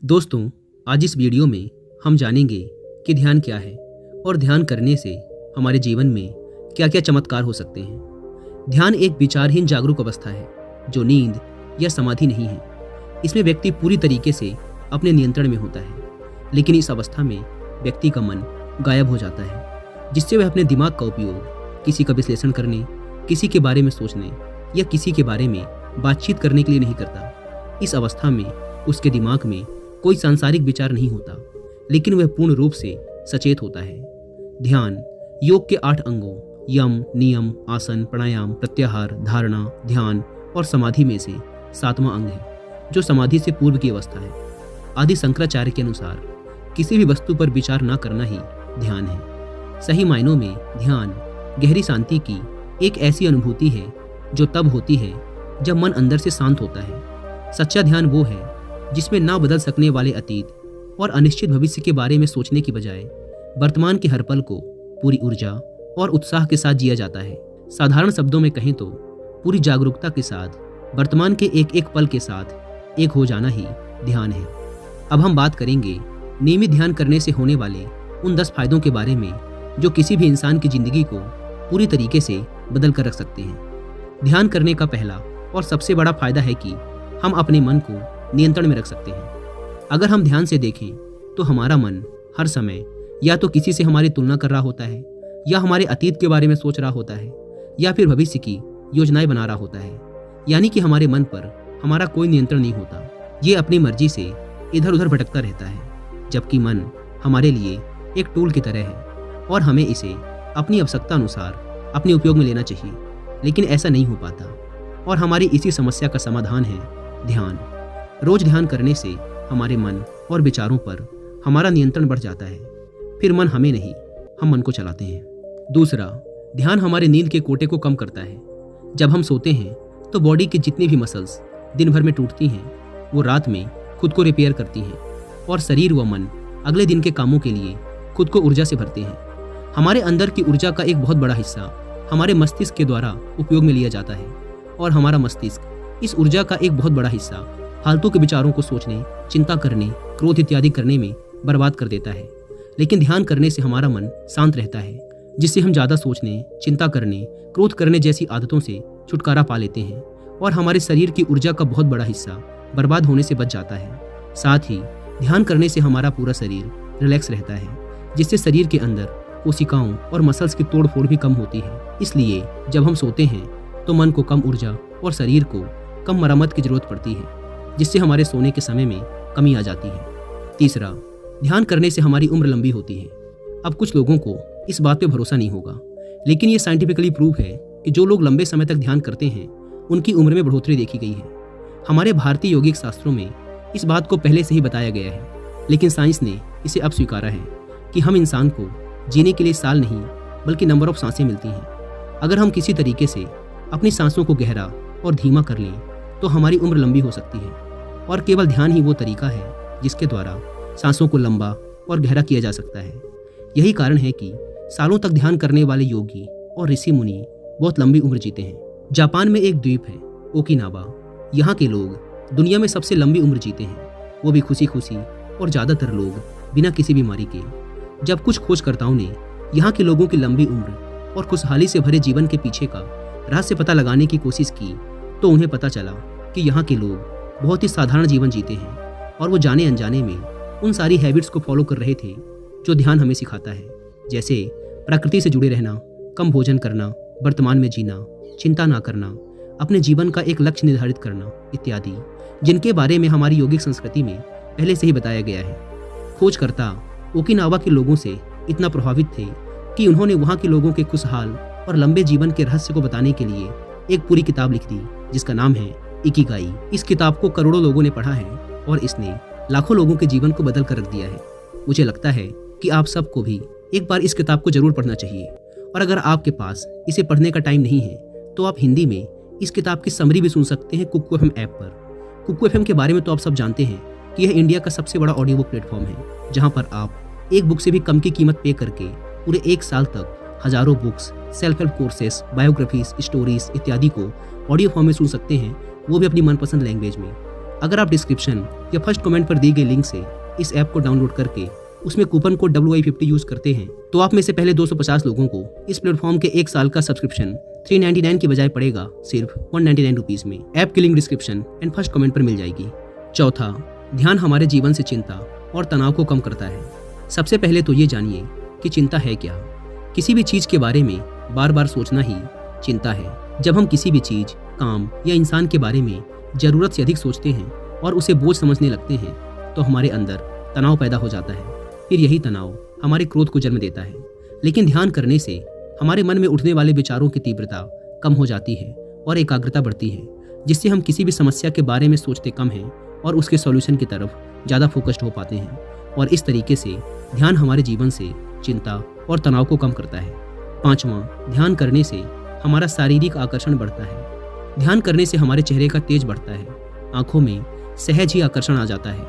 दोस्तों, आज इस वीडियो में हम जानेंगे कि ध्यान क्या है और ध्यान करने से हमारे जीवन में क्या क्या चमत्कार हो सकते हैं। ध्यान एक विचारहीन जागरूक अवस्था है जो नींद या समाधि नहीं है। इसमें व्यक्ति पूरी तरीके से अपने नियंत्रण में होता है, लेकिन इस अवस्था में व्यक्ति का मन गायब हो जाता है, जिससे वह अपने दिमाग का उपयोग किसी का विश्लेषण करने, किसी के बारे में सोचने या किसी के बारे में बातचीत करने के लिए नहीं करता। इस अवस्था में उसके दिमाग में कोई सांसारिक विचार नहीं होता, लेकिन वह पूर्ण रूप से सचेत होता है। ध्यान योग के 8 अंगों यम, नियम, आसन, प्राणायाम, प्रत्याहार, धारणा, ध्यान और समाधि में से 7वां अंग है, जो समाधि से पूर्व की अवस्था है। आदि शंकराचार्य के अनुसार किसी भी वस्तु पर विचार न करना ही ध्यान है। सही मायनों में ध्यान गहरी शांति की एक ऐसी अनुभूति है जो तब होती है जब मन अंदर से शांत होता है। सच्चा ध्यान वो है जिसमें ना बदल सकने वाले अतीत और अनिश्चित भविष्य के बारे में सोचने की बजाय वर्तमान के हर पल को पूरी ऊर्जा और उत्साह के साथ जिया जाता है। साधारण शब्दों में कहें तो पूरी जागरूकता के साथ वर्तमान के एक एक पल के साथ एक हो जाना ही ध्यान है। अब हम बात करेंगे नियमित ध्यान करने से होने वाले उन 10 फायदों के बारे में जो किसी भी इंसान की जिंदगी को पूरी तरीके से बदल कर रख सकते हैं। ध्यान करने का पहला और सबसे बड़ा फायदा है कि हम अपने मन को नियंत्रण में रख सकते हैं। अगर हम ध्यान से देखें तो हमारा मन हर समय या तो किसी से हमारी तुलना कर रहा होता है, या हमारे अतीत के बारे में सोच रहा होता है, या फिर भविष्य की योजनाएं बना रहा होता है। यानी कि हमारे मन पर हमारा कोई नियंत्रण नहीं होता। ये अपनी मर्जी से इधर उधर भटकता रहता है, जबकि मन हमारे लिए एक टूल की तरह है और हमें इसे अपनी आवश्यकता अनुसार अपने उपयोग में लेना चाहिए। लेकिन ऐसा नहीं हो पाता, और हमारी इसी समस्या का समाधान है ध्यान। रोज ध्यान करने से हमारे मन और विचारों पर हमारा नियंत्रण बढ़ जाता है। फिर मन हमें नहीं, हम मन को चलाते हैं। दूसरा, ध्यान हमारे नींद के कोटे को कम करता है। जब हम सोते हैं तो बॉडी की जितनी भी मसल्स दिन भर में टूटती हैं, वो रात में खुद को रिपेयर करती हैं और शरीर व मन अगले दिन के कामों के लिए खुद को ऊर्जा से भरते हैं। हमारे अंदर की ऊर्जा का एक बहुत बड़ा हिस्सा हमारे मस्तिष्क के द्वारा उपयोग में लिया जाता है, और हमारा मस्तिष्क इस ऊर्जा का एक बहुत बड़ा हिस्सा फालतू के विचारों को सोचने, चिंता करने, क्रोध इत्यादि करने में बर्बाद कर देता है। लेकिन ध्यान करने से हमारा मन शांत रहता है, जिससे हम ज़्यादा सोचने, चिंता करने, क्रोध करने जैसी आदतों से छुटकारा पा लेते हैं, और हमारे शरीर की ऊर्जा का बहुत बड़ा हिस्सा बर्बाद होने से बच जाता है। साथ ही ध्यान करने से हमारा पूरा शरीर रिलैक्स रहता है, जिससे शरीर के अंदर कोशिकाओं और मसल्स की तोड़ फोड़ भी कम होती है। इसलिए जब हम सोते हैं तो मन को कम ऊर्जा और शरीर को कम मरम्मत की जरूरत पड़ती है, जिससे हमारे सोने के समय में कमी आ जाती है। तीसरा, ध्यान करने से हमारी उम्र लंबी होती है। अब कुछ लोगों को इस बात पे भरोसा नहीं होगा, लेकिन ये साइंटिफिकली प्रूव है कि जो लोग लंबे समय तक ध्यान करते हैं उनकी उम्र में बढ़ोतरी देखी गई है। हमारे भारतीय यौगिक शास्त्रों में इस बात को पहले से ही बताया गया है, लेकिन साइंस ने इसे अब स्वीकारा है कि हम इंसान को जीने के लिए साल नहीं बल्कि नंबर ऑफ सांसें मिलती हैं। अगर हम किसी तरीके से अपनी सांसों को गहरा और धीमा कर लें तो हमारी उम्र लंबी हो सकती है, और केवल ध्यान ही वो तरीका है जिसके द्वारा सांसों को लंबा और गहरा किया जा सकता है। यही कारण है कि सालों तक ध्यान करने वाले योगी और ऋषि मुनि बहुत लंबी उम्र जीते हैं। जापान में एक द्वीप है ओकिनावा। यहाँ के लोग दुनिया में सबसे लंबी उम्र जीते हैं, वो भी खुशी खुशी, और ज़्यादातर लोग बिना किसी बीमारी के। जब कुछ खोजकर्ताओं ने यहाँ के लोगों की लंबी उम्र और खुशहाली से भरे जीवन के पीछे का रहस्य पता लगाने की कोशिश की, तो उन्हें पता चला कि यहाँ के लोग बहुत ही साधारण जीवन जीते हैं, और वो जाने अनजाने में उन सारी हैबिट्स को फॉलो कर रहे थे जो ध्यान हमें सिखाता है, जैसे प्रकृति से जुड़े रहना, कम भोजन करना, वर्तमान में जीना, चिंता ना करना, अपने जीवन का एक लक्ष्य निर्धारित करना इत्यादि, जिनके बारे में हमारी यौगिक संस्कृति में पहले से ही बताया गया है। खोजकर्ता ओकिनावा के लोगों से इतना प्रभावित थे कि उन्होंने वहाँ के लोगों के खुशहाल और लंबे जीवन के रहस्य को बताने के लिए एक पूरी किताब लिख दी, जिसका नाम है इकिगाई। इस किताब को करोड़ों लोगों ने पढ़ा है और इसने लाखों लोगों के जीवन को बदल कर रख दिया है। मुझे लगता है कि आप सबको भी एक बार इस किताब को जरूर पढ़ना चाहिए, और अगर आपके पास इसे पढ़ने का टाइम नहीं है तो आप हिंदी में इस किताब की समरी भी सुन सकते हैं कुकू एफएम ऐप पर। कुकू एफएम के बारे में तो आप सब जानते हैं कि यह इंडिया का सबसे बड़ा ऑडियो बुक प्लेटफॉर्म है, जहाँ पर आप एक बुक से भी कम की कीमत पे करके पूरे 1 साल तक हजारों books, self help courses, biographies, stories इत्यादि को ऑडियो फॉर्म में सुन सकते हैं, वो भी अपनी मनपसंद लैंग्वेज में। अगर आप डिस्क्रिप्शन या फर्स्ट कमेंट पर दी गई लिंक से इस ऐप को डाउनलोड करके उसमें कूपन कोड WI50 यूज करते हैं तो आप में से पहले 250 लोगों को इस प्लेटफॉर्म के 1 साल का सब्सक्रिप्शन 399 की बजाय पड़ेगा सिर्फ 199 रुपीज में। ऐप की link description and first comment पर मिल जाएगी। चौथा, ध्यान हमारे जीवन से चिंता और तनाव को कम करता है। सबसे पहले तो ये जानिए कि चिंता है क्या। किसी भी चीज के बारे में बार बार सोचना ही चिंता है। जब हम किसी भी चीज, काम या इंसान के बारे में जरूरत से अधिक सोचते हैं और उसे बोझ समझने लगते हैं तो हमारे अंदर तनाव पैदा हो जाता है। फिर यही तनाव हमारे क्रोध को जन्म देता है। लेकिन ध्यान करने से हमारे मन में उठने वाले विचारों की तीव्रता कम हो जाती है और एकाग्रता बढ़ती है, जिससे हम किसी भी समस्या के बारे में सोचते कम हैं और उसके सॉल्यूशन की तरफ ज़्यादा फोकस्ड हो पाते हैं। और इस तरीके से ध्यान हमारे जीवन से चिंता और तनाव को कम करता है। पांचवा, ध्यान करने से हमारा शारीरिक आकर्षण बढ़ता है। ध्यान करने से हमारे चेहरे का तेज बढ़ता है, आंखों में सहज ही आकर्षण आ जाता है,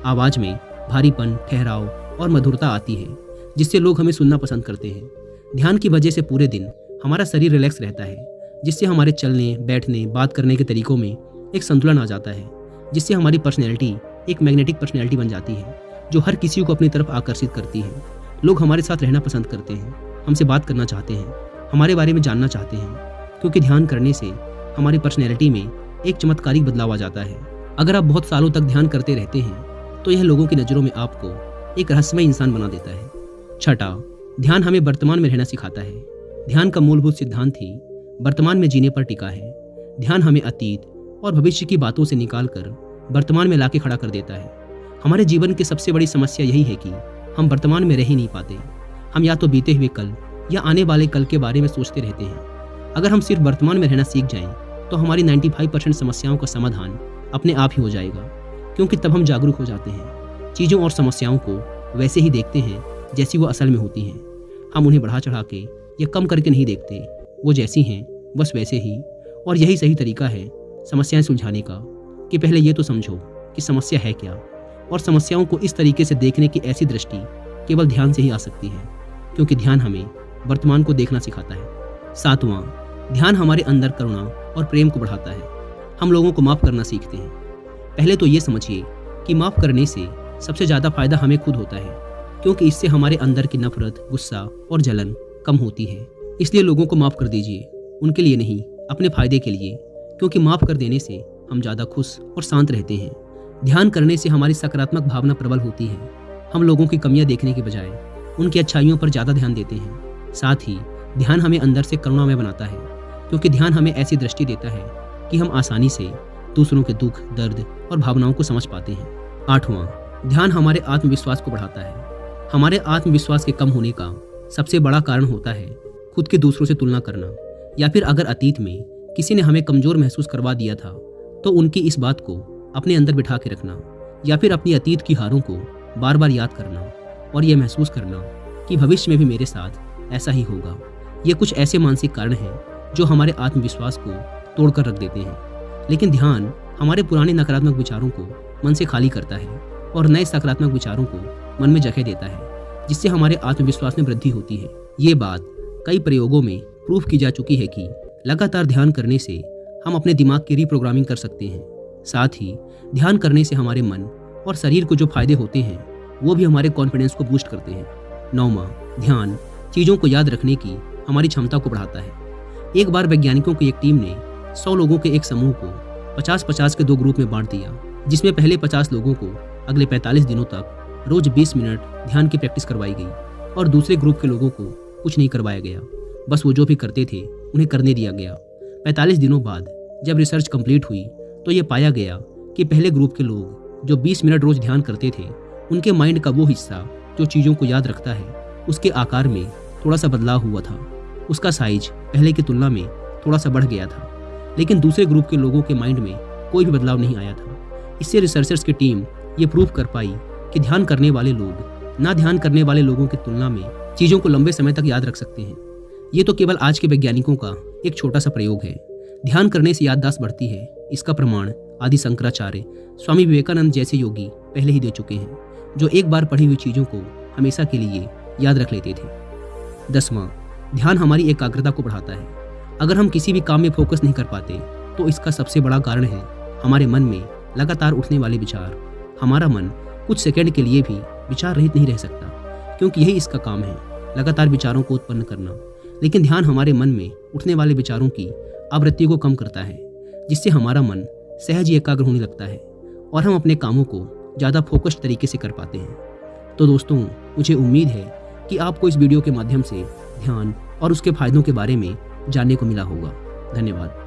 आवाज़ में भारीपन, ठहराव और मधुरता आती है, जिससे लोग हमें सुनना पसंद करते हैं। ध्यान की वजह से पूरे दिन हमारा शरीर रिलैक्स रहता है, जिससे हमारे चलने, बैठने, बात करने के तरीकों में एक संतुलन आ जाता है, जिससे हमारी पर्सनैलिटी एक मैग्नेटिक पर्सनैलिटी बन जाती है जो हर किसी को अपनी तरफ आकर्षित करती है। लोग हमारे साथ रहना पसंद करते हैं, हमसे बात करना चाहते हैं, हमारे बारे में जानना चाहते हैं, क्योंकि ध्यान करने से हमारी पर्सनैलिटी में एक चमत्कारिक बदलाव आ जाता है। अगर आप बहुत सालों तक ध्यान करते रहते हैं तो यह लोगों की नज़रों में आपको एक रहस्यमय इंसान बना देता है। छठा, ध्यान हमें वर्तमान में रहना सिखाता है। ध्यान का मूलभूत सिद्धांत ही वर्तमान में जीने पर टिका है। ध्यान हमें अतीत और भविष्य की बातों से निकालकर वर्तमान में लाके खड़ा कर देता है। हमारे जीवन की सबसे बड़ी समस्या यही है कि हम वर्तमान में रह ही नहीं पाते। हम या तो बीते हुए कल या आने वाले कल के बारे में सोचते रहते हैं। अगर हम सिर्फ वर्तमान में रहना सीख जाएं तो हमारी 95% समस्याओं का समाधान अपने आप ही हो जाएगा, क्योंकि तब हम जागरूक हो जाते हैं, चीज़ों और समस्याओं को वैसे ही देखते हैं जैसी वो असल में होती हैं। हम उन्हें बढ़ा चढ़ा के या कम करके नहीं देखते, वो जैसी हैं बस वैसे ही। और यही सही तरीका है समस्याएं सुलझाने का, कि पहले ये तो समझो कि समस्या है क्या, और समस्याओं को इस तरीके से देखने की ऐसी दृष्टि केवल ध्यान से ही आ सकती है, क्योंकि ध्यान हमें वर्तमान को देखना सिखाता है। सातवां, ध्यान हमारे अंदर करुणा और प्रेम को बढ़ाता है। हम लोगों को माफ़ करना सीखते हैं। पहले तो ये समझिए कि माफ़ करने से सबसे ज़्यादा फायदा हमें खुद होता है, क्योंकि इससे हमारे अंदर की नफरत, गुस्सा और जलन कम होती है। इसलिए लोगों को माफ़ कर दीजिए, उनके लिए नहीं, अपने फायदे के लिए, क्योंकि माफ़ कर देने से हम ज़्यादा खुश और शांत रहते हैं। ध्यान करने से हमारी सकारात्मक भावना प्रबल होती है। हम लोगों की कमियां देखने के बजाय उनकी अच्छाइयों पर ज़्यादा ध्यान देते हैं। साथ ही ध्यान हमें अंदर से करुणामय बनाता है, क्योंकि ध्यान हमें ऐसी दृष्टि देता है कि हम आसानी से दूसरों के दुख, दर्द और भावनाओं को समझ पाते हैं। आठवां, ध्यान हमारे आत्मविश्वास को बढ़ाता है। हमारे आत्मविश्वास के कम होने का सबसे बड़ा कारण होता है खुद के दूसरों से तुलना करना, या फिर अगर अतीत में किसी ने हमें कमज़ोर महसूस करवा दिया था तो उनकी इस बात को अपने अंदर बिठा के रखना, या फिर अपनी अतीत की हारों को बार बार याद करना और यह महसूस करना कि भविष्य में भी मेरे साथ ऐसा ही होगा। ये कुछ ऐसे मानसिक कारण हैं जो हमारे आत्मविश्वास को तोड़कर रख देते हैं। लेकिन ध्यान हमारे पुराने नकारात्मक विचारों को मन से खाली करता है और नए सकारात्मक विचारों को मन में जगह देता है, जिससे हमारे आत्मविश्वास में वृद्धि होती है। ये बात कई प्रयोगों में प्रूफ की जा चुकी है कि लगातार ध्यान करने से हम अपने दिमाग की रीप्रोग्रामिंग कर सकते हैं। साथ ही ध्यान करने से हमारे मन और शरीर को जो फायदे होते हैं वो भी हमारे कॉन्फिडेंस को बूस्ट करते हैं। नौवां, ध्यान चीज़ों को याद रखने की हमारी क्षमता को बढ़ाता है। एक बार वैज्ञानिकों की एक टीम ने 100 लोगों के एक समूह को 50-50 के 2 ग्रुप में बांट दिया, जिसमें पहले 50 लोगों को अगले 45 दिनों तक रोज 20 मिनट ध्यान की प्रैक्टिस करवाई गई और दूसरे ग्रुप के लोगों को कुछ नहीं करवाया गया, बस वो जो भी करते थे उन्हें करने दिया गया। 45 दिनों बाद जब रिसर्च कंप्लीट हुई तो ये पाया गया कि पहले ग्रुप के लोग जो 20 मिनट रोज ध्यान करते थे, उनके माइंड का वो हिस्सा जो चीज़ों को याद रखता है, उसके आकार में थोड़ा सा बदलाव हुआ था। उसका साइज पहले की तुलना में थोड़ा सा बढ़ गया था। लेकिन दूसरे ग्रुप के लोगों के माइंड में कोई भी बदलाव नहीं आया था। इससे रिसर्चर्स की टीम ये प्रूव कर पाई कि ध्यान करने वाले लोग ना ध्यान करने वाले लोगों की तुलना में चीज़ों को लंबे समय तक याद रख सकते हैं। ये तो केवल आज के वैज्ञानिकों का एक छोटा सा प्रयोग है। ध्यान करने से याददाश्त बढ़ती है, इसका प्रमाण आदि शंकराचार्य, स्वामी विवेकानंद जैसे योगी पहले ही दे चुके हैं, जो एक बार पढ़ी हुई चीज़ों को हमेशा के लिए याद रख लेते थे। 10वां, ध्यान हमारी एकाग्रता को बढ़ाता है। अगर हम किसी भी काम में फोकस नहीं कर पाते तो इसका सबसे बड़ा कारण है हमारे मन में लगातार उठने वाले विचार, हमारा मन कुछ सेकंड के लिए भी विचार रहित नहीं रह सकता, क्योंकि यही इसका काम है, लगातार विचारों को उत्पन्न करना। लेकिन ध्यान हमारे मन में उठने वाले विचारों की आवृत्ति को कम करता है, जिससे हमारा मन सहज ही एकाग्र होने लगता है और हम अपने कामों को ज़्यादा फोकस्ड तरीके से कर पाते हैं। तो दोस्तों, मुझे उम्मीद है कि आपको इस वीडियो के माध्यम से ध्यान और उसके फायदों के बारे में जानने को मिला होगा। धन्यवाद।